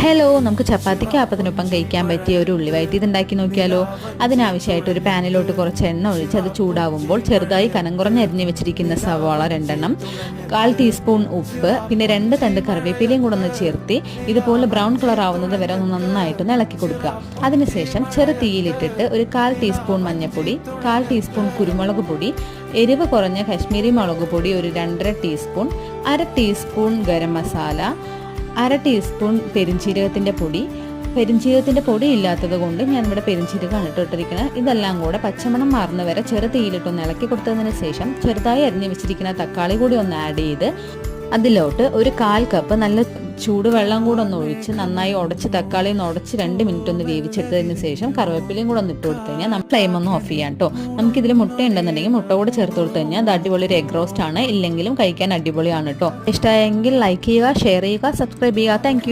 Hello, നമുക്ക് ചപ്പാത്തിക്ക് അപ്പത്തിനൊപ്പം കഴിക്കാൻ പറ്റിയ ഒരു ഉള്ളിവയറ്റി ഇതുണ്ടാക്കി നോക്കിയാലോ. അതിനാവശ്യമായിട്ട് ഒരു പാനിലോട്ട് കുറച്ച് എണ്ണ ഒഴിച്ച് അത് ചൂടാവുമ്പോൾ ചെറുതായി കനം കുറഞ്ഞ് അരിഞ്ഞ് വെച്ചിരിക്കുന്ന സവാള 2 1/4 ടീസ്പൂൺ ഉപ്പ്, പിന്നെ 2 തണ്ട് കറിവേപ്പിലയും കൂടെ ഒന്ന് ചേർത്ത് ഇതുപോലെ ബ്രൗൺ കളർ ആവുന്നത് വരെ ഒന്ന് നന്നായിട്ടൊന്ന് ഇളക്കി കൊടുക്കുക. അതിനുശേഷം ചെറു തീയിലിട്ടിട്ട് ഒരു 1/4 ടീസ്പൂൺ മഞ്ഞൾപ്പൊടി, 1/4 ടീസ്പൂൺ കുരുമുളക് പൊടി, എരിവ് കുറഞ്ഞ കശ്മീരി മുളക് പൊടി ഒരു 2.5 teaspoon, 1/2 teaspoon garam masala, 1/2 teaspoon പെരിഞ്ചീരകത്തിൻ്റെ പൊടി ഇല്ലാത്തത് കൊണ്ട് ഞാനിവിടെ പെരിഞ്ചീരകമാണ് ഇട്ടിരിക്കുന്നത്. ഇതെല്ലാം കൂടെ പച്ചമണം മാറുന്ന വരെ ചെറു തീയിലിട്ടൊന്ന് ഇളക്കി കൊടുത്തതിന് ശേഷം ചെറുതായി അരിഞ്ഞ് വെച്ചിരിക്കുന്ന തക്കാളി കൂടി ഒന്ന് ആഡ് ചെയ്ത് അതിലോട്ട് ഒരു 1/4 കപ്പ് നല്ല ചൂടുവെള്ളം കൂടെ ഒന്ന് ഒഴിച്ച് നന്നായി ഉടച്ച് തക്കാളി ഒന്ന് ഉടച്ച് 2 മിനിറ്റ് ഒന്ന് വേവിച്ചെടുത്തതിന് ശേഷം കറിവേപ്പിലയും കൂടെ ഒന്ന് ഇട്ട് കൊടുത്തു കഴിഞ്ഞാൽ നമ്മൾ ഫ്ലെയിം ഒന്ന് ഓഫ് ചെയ്യാം കേട്ടോ. നമുക്കിതിൽ മുട്ട ഉണ്ടെന്നുണ്ടെങ്കിൽ മുട്ട കൂടെ ചേർത്ത് കൊടുത്തു കഴിഞ്ഞാൽ അത് അടിപൊളി ഒരു എഗ് റോസ്റ്റ് ആണ്. ഇല്ലെങ്കിലും കഴിക്കാൻ അടിപൊളിയാണ് കേട്ടോ. ഇഷ്ടമായെങ്കിൽ ലൈക്ക് ചെയ്യുക, ഷെയർ ചെയ്യുക, സബ്സ്ക്രൈബ് ചെയ്യുക. താങ്ക്